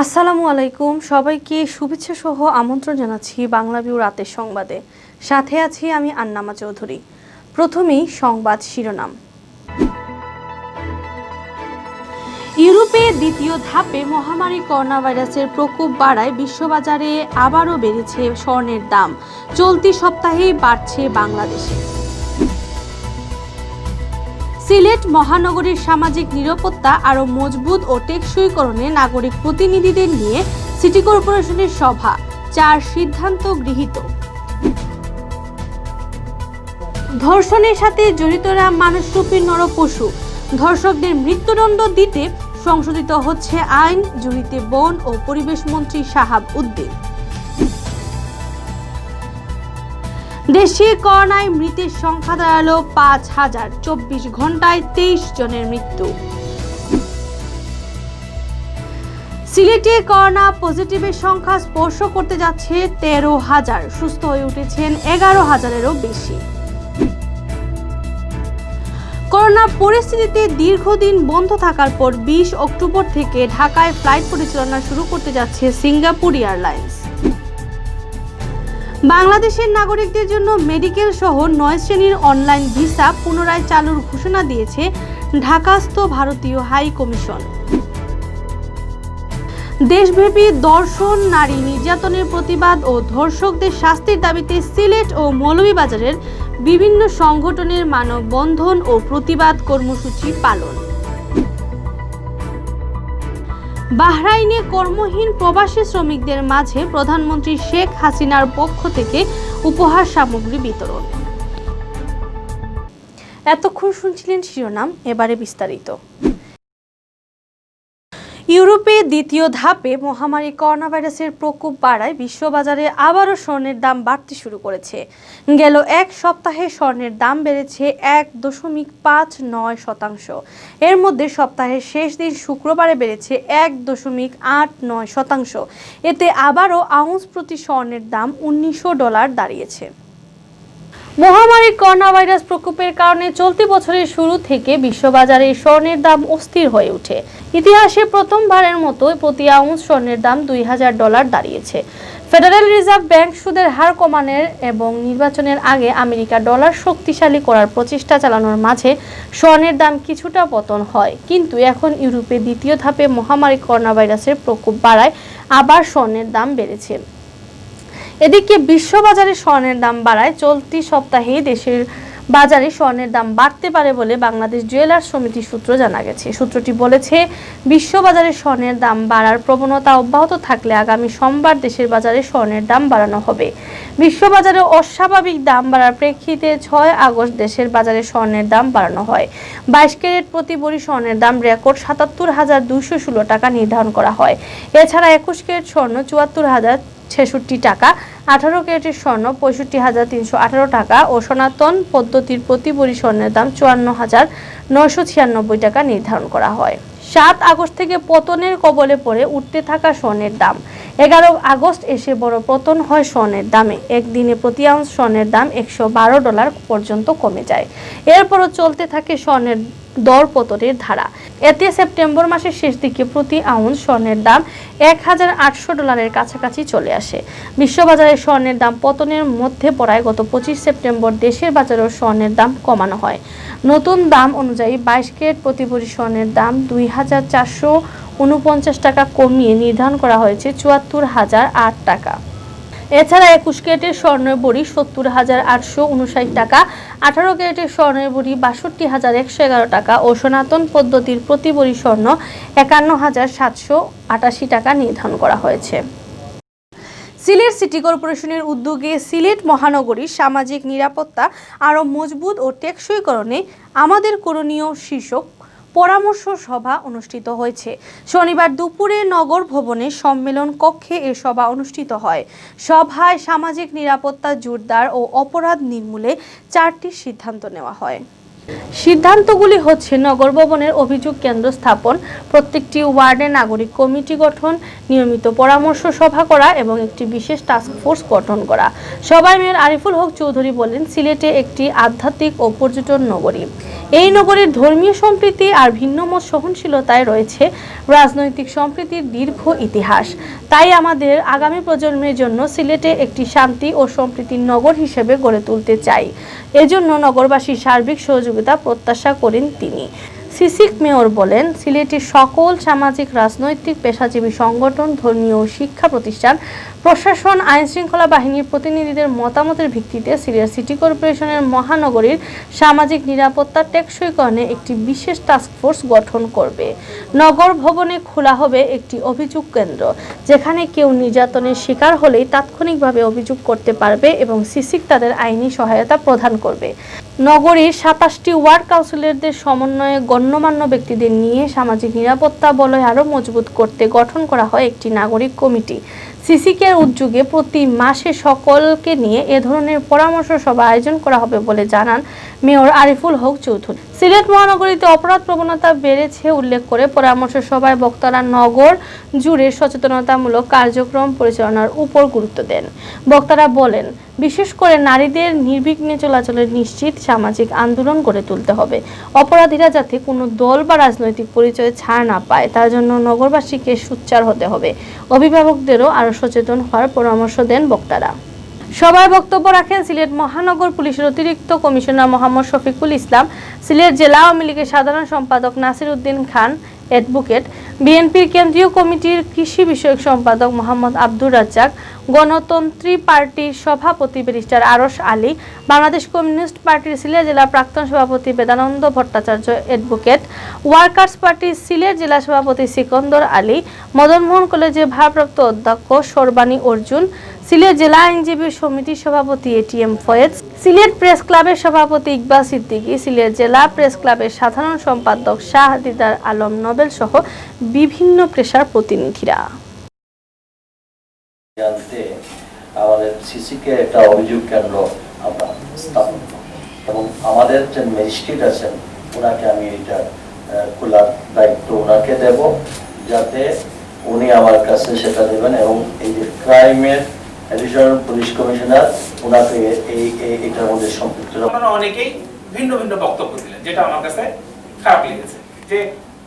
আসসালামু আলাইকুম, সবাইকে শুভেচ্ছা সহ আমন্ত্রণ জানাচ্ছি বাংলা ভিউ রাতের সংবাদে। সাথে আছি আমি আন্নামা চৌধুরী। প্রথমেই সংবাদ শিরোনাম। ইউরোপে দ্বিতীয় ধাপে মহামারী করোনা ভাইরাসের প্রকোপ বাড়ায় বিশ্ববাজারে আবারও বেড়েছে স্বর্ণের দাম। চলতি সপ্তাহেই বাড়ছে বাংলাদেশে। সিলেট মহানগরীর সামাজিক নিরাপত্তা আরও মজবুত ও টেকসইকরণে নাগরিক প্রতিনিধিদের নিয়ে সিটি কর্পোরেশনের সভা, 4 সিদ্ধান্ত গৃহীত। ধর্ষণের সাথে জড়িতরা মানুষরূপী নরপশু, ধর্ষকদের মৃত্যুদণ্ড দিতে সংশোধিত হচ্ছে আইন, জড়িতে বন ও পরিবেশ মন্ত্রী শাহাব উদ্দিন। দেশে করোনায় মৃতের সংখ্যা দাঁড়ালো 5,000, 24 ঘন্টায় 23 জনের মৃত্যু। সিলেটে করোনা পজিটিভের সংখ্যা স্পর্শ করতে যাচ্ছে 13,000, সুস্থ হয়ে উঠেছেন 11,000-এরও বেশি। করোনা পরিস্থিতিতে দীর্ঘদিন বন্ধ থাকার পর 20 অক্টোবর থেকে ঢাকায় ফ্লাইট পরিচালনা শুরু করতে যাচ্ছে সিঙ্গাপুর এয়ারলাইন্স। বাংলাদেশের নাগরিকদের জন্য মেডিকেল সহ 9 শ্রেণীর অনলাইন ভিসা পুনরায় চালুর ঘোষণা দিয়েছে ঢাকাস্থ ভারতীয় হাই কমিশন। দেশব্যাপী ধর্ষণ, নারী নির্যাতনের প্রতিবাদ ও ধর্ষকদের শাস্তির দাবিতে সিলেট ও মৌলভীবাজারের বিভিন্ন সংগঠনের মানববন্ধন ও প্রতিবাদ কর্মসূচি পালন। বাহরাইনে কর্মহীন প্রবাসী শ্রমিকদের মাঝে প্রধানমন্ত্রী শেখ হাসিনার পক্ষ থেকে উপহার সামগ্রী বিতরণ। এতক্ষণ শুনছিলেন শিরোনাম, এবারে বিস্তারিত। ইউরোপে দ্বিতীয় ধাপে মহামারী করোনা ভাইরাসের প্রকোপ বাড়ায় বিশ্ববাজারে আবারও স্বর্ণের দাম বাড়তে শুরু করেছে। গেল এক সপ্তাহে স্বর্ণের দাম বেড়েছে 1.59%। এর মধ্যে সপ্তাহের শেষ দিন শুক্রবারে বেড়েছে 1.89%। এতে আবারও আউন্স প্রতি স্বর্ণের দাম $1,900 দাঁড়িয়েছে। মহামারী করোনা ভাইরাস প্রকোপের কারণে চলতি বছরের শুরু থেকে বিশ্ববাজারে স্বর্ণের দাম অস্থির হয়ে ওঠে। ইতিহাসে প্রথমবারের মতো প্রতি আউন্স স্বর্ণের দাম $2,000 দাঁড়িয়েছে। ফেডারেল রিজার্ভ ব্যাংক সুদের হার কমানোর এবং নির্বাচনের আগে আমেরিকা ডলার শক্তিশালী করার প্রচেষ্টা চালানোর মাঝে স্বর্ণের দাম কিছুটা পতন হয়, কিন্তু এখন ইউরোপে দ্বিতীয় ধাপে মহামারী করোনা ভাইরাসের প্রকোপ বাড়ায় আবার স্বর্ণের দাম বেড়েছে। এদিকে বিশ্ববাজারে স্বর্ণের দাম বাড়ায় চলতি সপ্তাহে দেশের বাজারে স্বর্ণের দাম বাড়তে পারে বলে বাংলাদেশ জুয়েলার্স সমিতির সূত্র জানা গেছে। সূত্রটি বলেছে, বিশ্ববাজারে স্বর্ণের দাম বাড়ার প্রবণতা অব্যাহত থাকলে আগামী সোমবার দেশের বাজারে স্বর্ণের দাম বাড়ানো হবে। বিশ্ববাজারে অস্বাভাবিক দাম বাড়ার প্রেক্ষিতে 6 আগস্ট দেশের বাজারে স্বর্ণের দাম বাড়ানো হয়। 22 ক্যারেট প্রতি ভরি স্বর্ণের দাম রেকর্ড 77,216 টাকা নির্ধারণ করা হয়। এছাড়া 21 ক্যারেট স্বর্ণ 74,066 টাকা, 18 ক্যারেটের স্বর্ণ 65,318 টাকা ও সনাতন পদ্ধতির প্রতি ভরি স্বর্ণের দাম 54,996 টাকা নির্ধারণ করা হয়। 7 আগস্ট থেকে পতনের কবলে পড়ে উঠতে থাকা স্বর্ণের দাম 11 আগস্ট এসে বড় পতন হয় স্বর্ণের দামে। একদিনে প্রতি আউন্স স্বর্ণের দাম $112 পর্যন্ত কমে যায়। এরপরও চলতে থাকে স্বর্ণের দর পতনের ধারা। এতে সেপ্টেম্বর মাসের শেষ দিকে প্রতি আউন্স স্বর্ণের দাম $1,800 কাছাকাছি চলে আসে। বিশ্ববাজারে স্বর্ণের দাম পতনের মধ্যে পড়ায় গত 25 সেপ্টেম্বর দেশের বাজারেও স্বর্ণের দাম কমানো হয়। নতুন দাম অনুযায়ী 22 ক্যারেট প্রতি ভরি স্বর্ণের দাম 2,449 টাকা কমিয়ে নির্ধারণ করা হয়েছে 74,008 টাকা। এছাড়া 21 ক্যারেটের স্বর্ণের ভরি 70,859 টাকা, 18 ক্যারেটের স্বর্ণের ভরি 62,111 টাকা ও সনাতন পদ্ধতির প্রতি ভরি স্বর্ণ 51,788 টাকা নির্ধারণ করা হয়েছে। সিলেট সিটি কর্পোরেশনের উদ্যোগে সিলেট মহানগরীর সামাজিক নিরাপত্তা আরও মজবুত ও টেকসইকরণে আমাদের করণীয় শীর্ষক পরামর্শ সভা অনুষ্ঠিত হয়েছে। শনিবার দুপুরে নগর ভবনের সম্মেলন কক্ষে এ সভা অনুষ্ঠিত হয়। সভায় সামাজিক নিরাপত্তা জোরদার ও অপরাধ নির্মূলে 4টি সিদ্ধান্ত নেওয়া হয়। সিদ্ধান্তগুলি হচ্ছে নগর ভবনের অভিযোগ কেন্দ্র স্থাপন, প্রত্যেকটি ওয়ার্ডে নাগরিক কমিটি গঠন, নিয়মিত পরামর্শ সভা করা এবং একটি বিশেষ টাস্ক ফোর্স গঠন করা। সভায় মেয়র আরিফুল হক চৌধুরী বলেন, সিলেটে একটি আধ্যাত্মিক ও পর্যটন নগরী। এই নগরীর ধর্মীয় সম্প্রীতি আর ভিন্নমত সহনশীলতায় রয়েছে রাজনৈতিক সম্প্রীতির দীর্ঘ ইতিহাস। তাই আমাদের আগামী প্রজন্মের জন্য সিলেটে একটি শান্তি ও সম্প্রীতির নগর হিসেবে গড়ে তুলতে চাই। এজন্য নগরবাসীর সার্বিক সহযোগিতা প্রত্যাশা করেন তিনি। সিসিক মেয়র বলেন, সিলেটের সকল সামাজিক, রাজনৈতিক, পেশাজীবী সংগঠন, ধর্মীয় ও শিক্ষা প্রতিষ্ঠান, প্রশাসন, আইন শৃঙ্খলা বাহিনীর প্রতিনিধিদের মতামতের ভিত্তিতে সিলেট সিটি কর্পোরেশনের মহানগরীর সামাজিক নিরাপত্তা টেকসইকরণে একটি বিশেষ টাস্ক ফোর্স গঠন করবে। নগর ভবনে খোলা হবে একটি অভিযোগ কেন্দ্র, যেখানে কেউ নির্যাতনের শিকার হলেই তাৎক্ষণিকভাবে অভিযোগ করতে পারবে এবং সিসিক তাদের আইনি সহায়তা প্রদান করবে। নগরীর 27টি ওয়ার্ড কাউন্সিলরদের সমন্বয়ে গণ্যমান্য ব্যক্তিদের নিয়ে সামাজিক নিরাপত্তা বলয় আরও মজবুত করতে গঠন করা হয় একটি নাগরিক কমিটি। সিসিকের উদ্যোগে প্রতি মাসে সকলকে নিয়ে এ ধরনের পরামর্শ সভা আয়োজন করা হবে বলে জানান মেয়র আরিফুল হক চৌধুরী। সিলেট মহানগরীতে অপরাধ প্রবণতা বেড়েছে উল্লেখ করে পরামর্শ সভায় বক্তারা নগর জুড়ে সচেতনতামূলক কার্যক্রম পরিচালনার উপর গুরুত্ব দেন। বক্তারা বলেন, বিশেষ করে নারীদের নির্বিঘ্নে চলাচলের নিশ্চিত সামাজিক আন্দোলন গড়ে তুলতে হবে। অপরাধীরা যাতে কোনো দল বা রাজনৈতিক পরিচয় ছাড় না পায়, তার জন্য নগরবাসীকে সোচ্চার হতে হবে। অভিভাবকদেরও আরও সচেতন হওয়ার পরামর্শ দেন বক্তারা। সভায় বক্তব্য রাখেন সিলেট মহানগর পুলিশের অতিরিক্ত কমিশনার মোহাম্মদ শফিকুল ইসলাম, সিলেট জেলা আওয়ামী লীগের সাধারণ সম্পাদক নাসির উদ্দিন খান অ্যাডভোকেট, বিএনপির কেন্দ্রীয় কমিটির কৃষি বিষয়ক সম্পাদক মোহাম্মদ আব্দুর রাজ্জাক, গণতন্ত্রী পার্টির সভাপতি ব্যারিস্টার আরশ আলী, বাংলাদেশ কমিউনিস্ট পার্টির সিলেট জেলা প্রাক্তন সভাপতি বেদানন্দ ভট্টাচার্য অ্যাডভোকেট, ওয়ার্কার্স পার্টির সিলেট জেলা সভাপতি সিকন্দর আলী, মদনমোহন কলেজের ভারপ্রাপ্ত অধ্যক্ষ সরবানী অর্জুন, সিলেট জেলা আইনজীবী সমিতির সভাপতি এটিএম ফয়েজ, সিলেট প্রেস ক্লাবের সভাপতি ইকবাল সিদ্দিকী, সিলেট জেলা প্রেস ক্লাবের সাধারণ সম্পাদক শাহ দিদার আলম নোবেল সহ বিভিন্ন পেশার প্রতিনিধিরা। আমাদের সিসিকে একটা অভিযোগ কেন্দ্র আমরা স্থাপন এবং আমাদের যে ম্যাজিস্ট্রেট আছেন ওনাকে আমি এটা খোলার দায়িত্ব ওনাকে দেব, যাতে উনি আমার কাছে সেটা দেবেন এবং এই যে ক্রাইমের অ্যাডিশনাল পুলিশ কমিশনার ওনাকে এটার মধ্যে সম্পৃক্ত। আপনারা অনেকেই ভিন্ন ভিন্ন বক্তব্য দিলেন, যেটা আমার কাছে খারাপ লেগেছে যে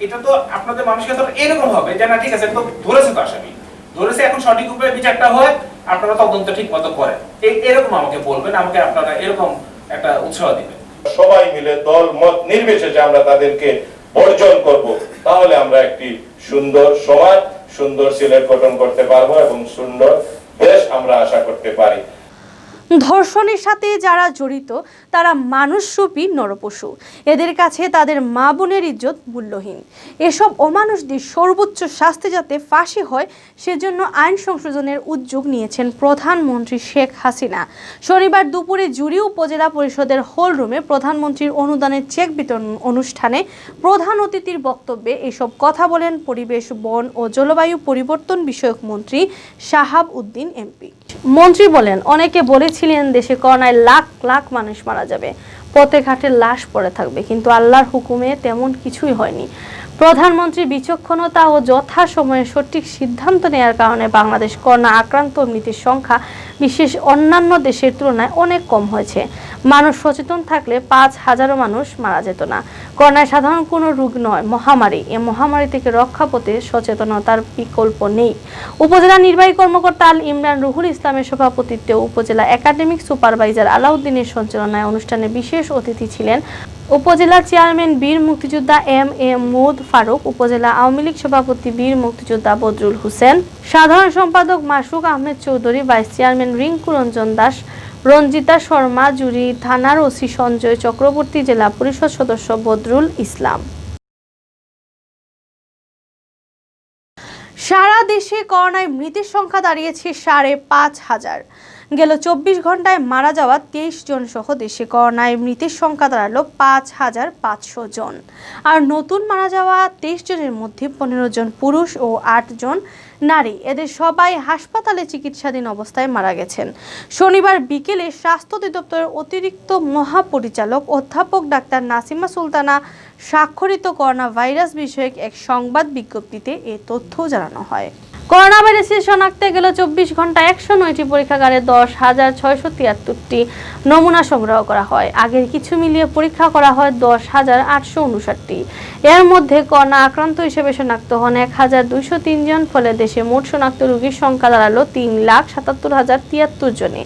এটা তো আপনাদের মানসিকতা এরকম হবে যে না ঠিক আছে তো ধরেছে, তো আসামি ধরেছে, এখন সঠিক উপায়ে বিচারটা হয়, আপনারা তদন্ত ঠিক মতো করেন, এরকম আমাকে বলবেন, আমাকে আপনারা এরকম একটা উৎসাহ দিবেন। সবাই মিলে দল মত নির্বিশেষে আমরা তাদেরকে বর্জন করব, তাহলে আমরা একটি সুন্দর সমাজ, সুন্দর সিলেট গঠন করতে পারবো এবং সুন্দর দেশ আমরা আশা করতে পারি। ধর্ষণের সাথে যারা জড়িত তারা মানুষরূপী নরপশু। এদের কাছে তাদের মা বোনের ইজ্জত মূল্যহীন। এসব অমানুষদের সর্বোচ্চ শাস্তি যাতে ফাঁসি হয় সেজন্য আইন সংশোধনের উদ্যোগ নিয়েছেন প্রধানমন্ত্রী শেখ হাসিনা। শনিবার দুপুরে জুড়ি উপজেলা পরিষদের হল রুমে প্রধানমন্ত্রীর অনুদানের চেক বিতরণ অনুষ্ঠানে প্রধান অতিথির বক্তব্যে এসব কথা বলেন পরিবেশ, বন ও জলবায়ু পরিবর্তন বিষয়ক মন্ত্রী শাহাব উদ্দিন এমপি। মন্ত্রী বলেন, অনেকে বলেছিলেন দেশে করোনায় লাখ লাখ মানুষ মারা যাবে, পথে ঘাটে লাশ পড়ে থাকবে, কিন্তু আল্লাহর হুকুমে তেমন কিছুই হয়নি। প্রধানমন্ত্রী বিচক্ষণতা ও যথাসময়ে সঠিক সিদ্ধান্ত নেওয়ার কারণে বাংলাদেশ করোনা আক্রান্ত মৃতের সংখ্যা বিশেষ অন্যান্য দেশের তুলনায় অনেক কম হয়েছে। মানুষ সচেতন থাকলে 5,000 মানুষ মারা যেত না। করোনায় সাধারণ কোনো রোগ নয়, মহামারী। এই মহামারী থেকে রক্ষা পেতে সচেতনতার বিকল্প নেই। উপজেলা নির্বাহী কর্মকর্তা আল ইমরান রুহুল ইসলামের সভাপতিত্বে উপজেলা একাডেমিক সুপারভাইজার আলাউদ্দিনের সঞ্চালনায় অনুষ্ঠানে বিশেষ অতিথি ছিলেন উপজেলা চেয়ারম্যান বীর মুক্তিযোদ্ধা এম.এ. মুদ ফারুক, উপজেলা আওয়ামী লীগ সভাপতি বীর মুক্তিযোদ্ধা বদরুল হোসেন, সাধারণ সম্পাদক মাসুক আহমেদ চৌধুরী, ভাইস চেয়ারম্যান রিঙ্কু রঞ্জন দাস, রঞ্জিতা শর্মা, জুরি থানার ওসি সঞ্জয় চক্রবর্তী, জেলা পরিষদ সদস্য বদরুল ইসলাম। সারা দেশে করোনায় মৃতের সংখ্যা দাঁড়িয়েছে 5,500। গেল 24 ঘন্টায় মারা যাওয়া 23 জন সহ দেশে করোনায় মৃতের সংখ্যা দাঁড়ালো 5,500 জন। আর নতুন মারা যাওয়া 23 জনের মধ্যে 15 জন পুরুষ ও 8 জন নারী। এদের সবাই হাসপাতালে চিকিৎসাধীন অবস্থায় মারা গেছেন। শনিবার বিকেলে স্বাস্থ্য অধিদপ্তরের অতিরিক্ত মহাপরিচালক অধ্যাপক ডাক্তার নাসিমা সুলতানা স্বাক্ষরিত করোনা ভাইরাস বিষয়ক এক সংবাদ বিজ্ঞপ্তিতে এ তথ্য জানানো হয়। করোনা ভাইরাসের শনাক্তে গেল 24 ঘন্টায় 109টি পরীক্ষাগারে 10,673টি নমুনা সংগ্রহ করা হয়। আগের কিছু মিলিয়ে পরীক্ষা করা হয় 10,859টি। এর মধ্যে করোনা আক্রান্ত হিসেবে শনাক্ত হন 1,203 জন। ফলে দেশে মোট শনাক্ত রোগীর সংখ্যা দাঁড়ালো 3,77,073 জনে।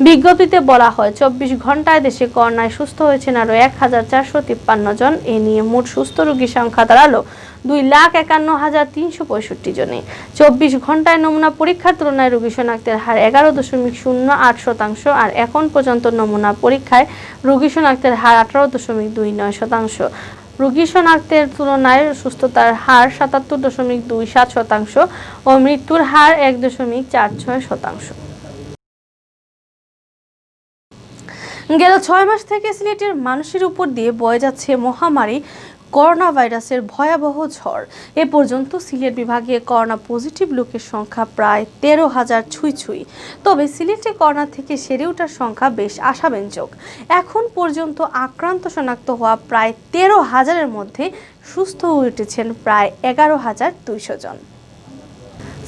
বিজ্ঞপ্তিতে বলা হয় 24 ঘন্টায় দেশে করোনায় সুস্থ হয়েছেন আরও 1,453 জন। এ নিয়ে মোট সুস্থ রোগীর সংখ্যা দাঁড়ালো 2,51,365 জনে। 24 ঘন্টায় নমুনা পরীক্ষার তুলনায় রোগী শনাক্তের হার 11.08%। আর এখন পর্যন্ত নমুনা পরীক্ষায় রোগী শনাক্তের হার 18.29%। রোগী শনাক্তের তুলনায় সুস্থতার হার 77.27% ও মৃত্যুর হার 1.46%। গেল 6 মাস থেকে সিলেটের মানুষের উপর দিয়ে বয়ে যাচ্ছে মহামারী করোনা ভাইরাসের ভয়াবহ ঝড়। এ পর্যন্ত সিলেট বিভাগে করোনা পজিটিভ লোকের সংখ্যা প্রায় 13,000 ছুঁই। তবে সিলেটে করোনা থেকে সেরে ওঠার সংখ্যা বেশ আশাব্যঞ্জক। এখন পর্যন্ত আক্রান্ত শনাক্ত হওয়া প্রায় 13,000-এর মধ্যে সুস্থ হয়ে উঠেছেন প্রায় 11,200 জন।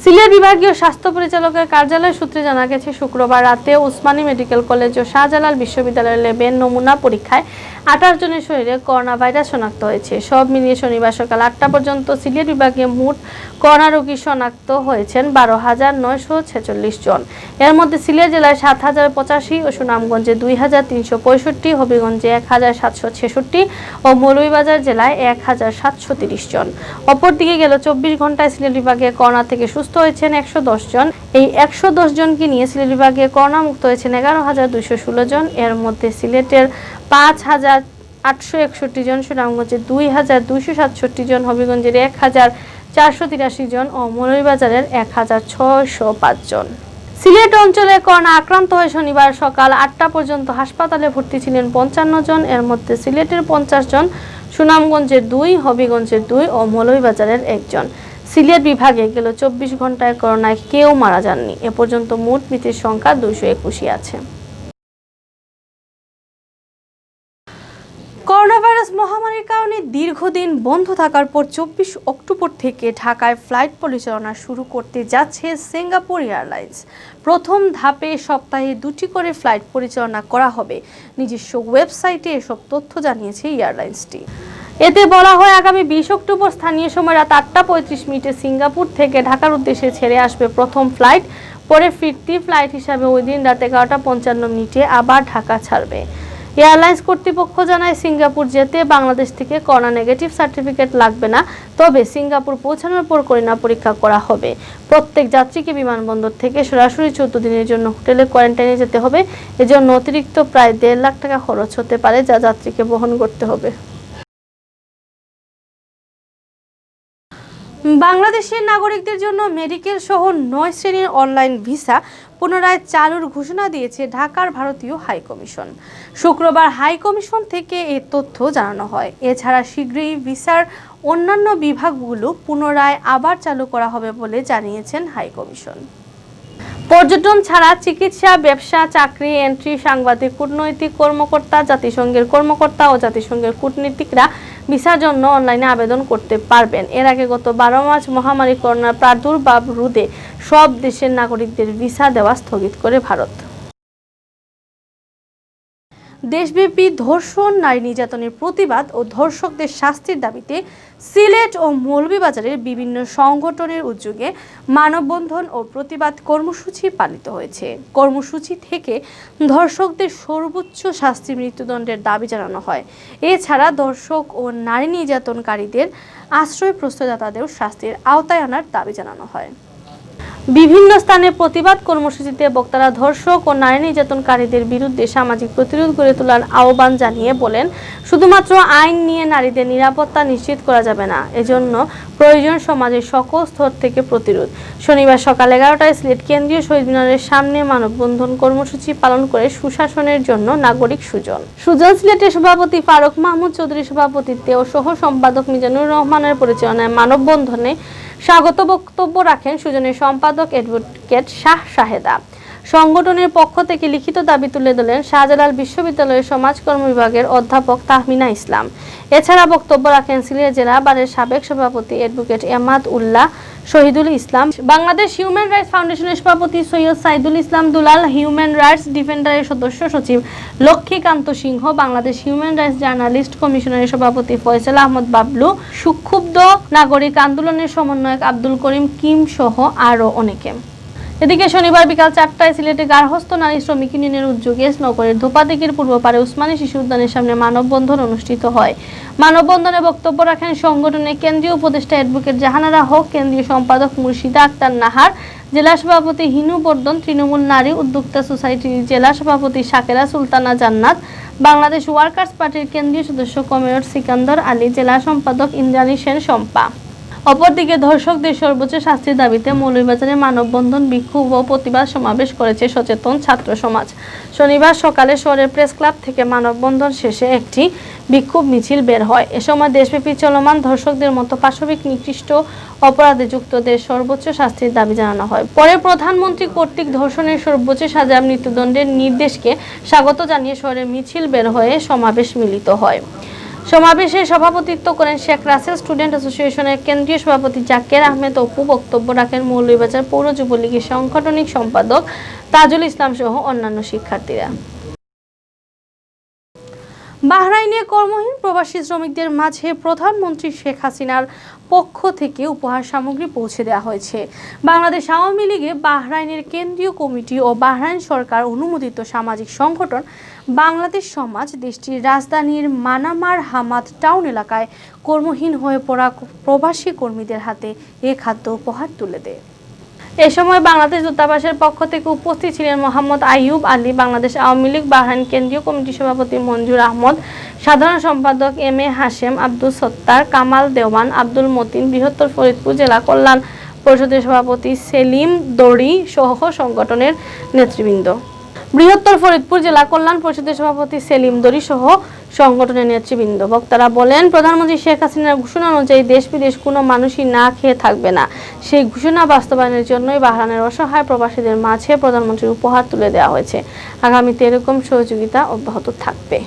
সিলেট বিভাগীয় স্বাস্থ্য পরিচালকের কার্যালয় সূত্রে জানা গেছে, শুক্রবার রাতে ওসমানী মেডিকেল কলেজ ও শাহজালাল বিশ্ববিদ্যালয়ের ল্যাবের নমুনা পরীক্ষায় 28 জনের শরীরে করোনা ভাইরাস শনাক্ত হয়েছে। সব মিলিয়ে শনিবার সকাল 8টা পর্যন্ত সিলেট বিভাগে মোট করোনা রোগী শনাক্ত হয়েছেন 12,946 জন। এর মধ্যে সিলেট জেলায় 7,085 ও সুনামগঞ্জে 2,365, হবিগঞ্জে 1,766 ও মৌলভীবাজার জেলায় 1,730 জন। অপরদিকে গেল 24 ঘন্টায় সিলেট বিভাগে করোনা থেকে সুস্থ হয়েছেন 110 জন। এই 110 জনকে নিয়ে সিলেট বিভাগে করোনা মুক্ত হয়েছেন 11,216 জন। এর মধ্যে সিলেটের 5,861 জন, সুনামগঞ্জে 2,267 জন, হবিগঞ্জের 1,483 জন ও মৌলভীবাজারের 1,605 জন। সিলেট অঞ্চলে করোনা আক্রান্ত হয়ে শনিবার সকাল 8টা পর্যন্ত হাসপাতালে ভর্তি ছিলেন 55 জন। এর মধ্যে সিলেটের 50 জন, সুনামগঞ্জের 2, হবিগঞ্জের 2 ও মৌলভীবাজারের 1 জন। সিলেট বিভাগে গেল 24 ঘন্টায় করোনায় কেউ মারা যাননি। এ পর্যন্ত মোট মৃতের সংখ্যা 221 আছে। করোনা ভাইরাস মহামারীর কারণে দীর্ঘদিন বন্ধ থাকার পর 24 অক্টোবর থেকে ঢাকায় ফ্লাইট পরিচালনা শুরু করতে যাচ্ছে সিঙ্গাপুর এয়ারলাইন্স। প্রথম ধাপে সপ্তাহে 2টি করে ফ্লাইট পরিচালনা করা হবে। নিজস্ব ওয়েবসাইটে এসব তথ্য জানিয়েছে এয়ারলাইন্সটি। এতে বলা হয়, আগামী 20 অক্টোবর স্থানীয় সময় রাত 8টা 35 সিঙ্গাপুর থেকে ঢাকার উদ্দেশ্যে ছেড়ে আসবে প্রথম ফ্লাইট। পরে ফিরতি ফ্লাইট হিসাবে ওই দিন রাত 11টা 55 আবার ঢাকা ছাড়বে। এয়ারলাইন্স কর্তৃপক্ষ জানায়, সিঙ্গাপুর যেতে বাংলাদেশ থেকে করোনা নেগেটিভ সার্টিফিকেট লাগবে না। তবে সিঙ্গাপুর পৌঁছানোর পর করোনা পরীক্ষা করা হবে। প্রত্যেক যাত্রীকে বিমানবন্দর থেকে সরাসরি 14 দিনের জন্য হোটেলে কোয়ারেন্টাইনে যেতে হবে। এজন্য অতিরিক্ত প্রায় 1.5 লাখ টাকা খরচ হতে পারে, যা যাত্রীকে বহন করতে হবে। বাংলাদেশের নাগরিকদের জন্য মেডিকেল সহ 9 শ্রেণীর অনলাইন ভিসা পুনরায় চালুর ঘোষণা দিয়েছে ঢাকার ভারতীয় হাইকমিশন। শুক্রবার হাইকমিশন থেকে এই তথ্য জানানো হয়। এছাড়া শীঘ্রই ভিসার অন্যান্য বিভাগগুলো পুনরায় আবার চালু করা হবে বলে জানিয়েছেন হাইকমিশন। পর্যটন ছাড়া চিকিৎসা, ব্যবসা, চাকরি, এন্ট্রি, সাংবাদিক, কূটনৈতিক কর্মকর্তা, জাতিসংঘের কর্মকর্তা ও জাতিসংঘের কূটনীতিকরা ভিসার জন্য অনলাইনে আবেদন করতে পারবেন। এর আগে গত 12 মার্চ মহামারী করোনার প্রাদুর্ভাব রোধে সব দেশের নাগরিকদের ভিসা দেওয়া স্থগিত করে ভারত। দেশব্যাপী ধর্ষণ, নারী নির্যাতনের প্রতিবাদ ও ধর্ষকদের শাস্তির দাবিতে সিলেট ও মৌলভীবাজারের বিভিন্ন সংগঠনের উদ্যোগে মানববন্ধন ও প্রতিবাদ কর্মসূচি পালিত হয়েছে। কর্মসূচি থেকে ধর্ষকদের সর্বোচ্চ শাস্তি মৃত্যুদণ্ডের দাবি জানানো হয়। এছাড়া ধর্ষক ও নারী নির্যাতনকারীদের আশ্রয় প্রস্তাবদাতাদের শাস্তির আওতায় আনার দাবি জানানো হয়। বিভিন্ন স্থানে প্রতিবাদ কর্মসূচিতে বক্তারা ধর্ষক ও নারী নির্যাতনকারীদের বিরুদ্ধে সামাজিক প্রতিরোধ গড়ে তোলার আহ্বান জানিয়ে বলেন, শুধুমাত্র আইন নিয়ে নারীদের নিরাপত্তা নিশ্চিত করা যাবে না, এজন্য প্রয়োজন সমাজের সকল স্তর থেকে প্রতিরোধ। শনিবার সকাল 11টায় সিলেট কেন্দ্রীয় শহীদ মিনারের সামনে মানববন্ধন কর্মসূচি পালন করে সুশাসনের জন্য নাগরিক সুজন সিলেটের সভাপতি ফারুক মাহমুদ চৌধুরীর সভাপতিত্বে ও সহ সম্পাদক মিজানুর রহমানের পরিচালনায় মানববন্ধনে স্বাগত বক্তব্য রাখেন সুজনের সম্পাদক অ্যাডভোকেট শাহ শাহেদা। সংগঠনের পক্ষ থেকে লিখিত দাবি তুলে ধরেন শাহজালাল বিশ্ববিদ্যালয়ের সমাজকর্ম বিভাগের অধ্যাপক তাহমিনা ইসলাম। এছাড়া বক্তব্য রাখেন সিলেট জেলা বারের সাবেক সভাপতি অ্যাডভোকেট এমাদ উল্লাহ শহীদুল ইসলাম, বাংলাদেশ হিউম্যান রাইটস ফাউন্ডেশনের সভাপতি সৈয়দ সাইদুল ইসলাম দুলাল, হিউম্যান রাইটস ডিফেন্ডারের সদস্য সচিব লক্ষ্মীকান্ত সিংহ, বাংলাদেশ হিউম্যান রাইটস জার্নালিস্ট কমিশনের সভাপতি ফয়সাল আহমদ বাবলু, সুক্ষুব্ধ নাগরিক আন্দোলনের সমন্বয়ক আব্দুল করিম কিম সহ আরও অনেকে। এদিকে শনিবার বিকাল 4টায় সিলেটে গার্হস্থ্য নারী শ্রমিক ইউনিয়নের উদ্যোগে নগরের ধোপাদিঘির পূর্ব পারে উসমানী শিশু উদ্যানের সামনে মানববন্ধন অনুষ্ঠিত হয়। মানববন্ধনে বক্তব্য রাখেন সংগঠনের কেন্দ্রীয় উপদেষ্টা অ্যাডভোকেট জাহানারা হক, কেন্দ্রীয় সম্পাদক মুর্শিদা আক্তার নাহার, জেলা সভাপতি হিনু বর্ধন, তৃণমূল নারী উদ্যোক্তা সোসাইটির জেলা সভাপতি শাকেরা সুলতানা জান্নাত, বাংলাদেশ ওয়ার্কার্স পার্টির কেন্দ্রীয় সদস্য কমরেড সিকান্দর আলী, জেলা সম্পাদক ইন্দ্রাণী সেন শম্পা। অপরদিকে ধর্ষকদের সর্বোচ্চ শাস্তির দাবিতে মৌলভীবাজারে মানববন্ধন, বিক্ষোভ ও প্রতিবাদ সমাবেশ করেছে সচেতন ছাত্র সমাজ। শনিবার সকালে শহরের প্রেস ক্লাব থেকে মানববন্ধন শেষে একটি বিক্ষোভ মিছিল বের হয়। এ সময় দেশব্যাপী চলমান ধর্ষকদের মতো পাশবিক নিকৃষ্ট অপরাধে যুক্তদের সর্বোচ্চ শাস্তির দাবি জানানো হয়। পরে প্রধানমন্ত্রী কর্তৃক ধর্ষণের সর্বোচ্চ সাজা মৃত্যুদণ্ডের নির্দেশকে স্বাগত জানিয়ে শহরে মিছিল বের হয়ে সমাবেশ মিলিত হয়। সমাবেশে সভাপতিত্ব করেন শেখ রাসেল স্টুডেন্ট অ্যাসোসিয়েশনের কেন্দ্রীয় সভাপতি জাকের আহমেদ অপু। বক্তব্য রাখেন মৌলভীবাজার পৌর যুবলীগের সাংগঠনিক সম্পাদক তাজুল ইসলাম সহ অন্যান্য শিক্ষার্থীরা। বাহরাইনে কর্মহীন প্রবাসী শ্রমিকদের মাঝে প্রধানমন্ত্রী শেখ হাসিনার পক্ষ থেকে উপহার সামগ্রী পৌঁছে দেওয়া হয়েছে। বাংলাদেশ আওয়ামী লীগে বাহরাইনের কেন্দ্রীয় কমিটি ও বাহরাইন সরকার অনুমোদিত সামাজিক সংগঠন বাংলাদেশ সমাজ দেশটির রাজধানীর মানামার হামাদ টাউন এলাকায় কর্মহীন হয়ে পড়া প্রবাসী কর্মীদের হাতে এ খাদ্য উপহার তুলে দেয়। এ সময় বাংলাদেশ দূতাবাসের পক্ষ থেকে উপস্থিত ছিলেন মোহাম্মদ আইয়ুব আলী, বাংলাদেশ আওয়ামী লীগ বাহরাইন কেন্দ্রীয় কমিটির সভাপতি মঞ্জুর আহমদ, সাধারণ সম্পাদক এম এ হাশেম, আব্দুল সত্তার, কামাল দেওয়ান, আব্দুল মতিন, বৃহত্তর ফরিদপুর জেলা কল্যাণ পরিষদের সভাপতি সেলিম দড়ি সহ সংগঠনের নেতৃবৃন্দ। বৃহত্তর ফরিদপুর জেলা কল্যাণ পরিষদের সভাপতি সেলিম দড়ি সহ সংগঠনের নেতৃবৃন্দ। বক্তারা বলেন, প্রধানমন্ত্রী শেখ হাসিনার ঘোষণা অনুযায়ী দেশ বিদেশ কোনো মানুষই না খেয়ে থাকবে না। সেই ঘোষণা বাস্তবায়নের জন্যই বাহরাইনের অসহায় প্রবাসীদের মাঝে প্রধানমন্ত্রীর উপহার তুলে দেওয়া হয়েছে। আগামীতে এরকম সহযোগিতা অব্যাহত থাকবে।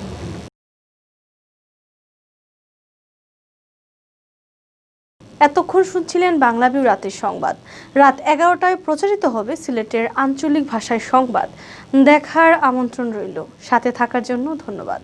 এতক্ষণ শুনছিলেন বাংলাভিউ রাতের সংবাদ। রাত 11টায় প্রচারিত হবে সিলেটের আঞ্চলিক ভাষায় সংবাদ। দেখার আমন্ত্রণ রইল। সাথে থাকার জন্য ধন্যবাদ।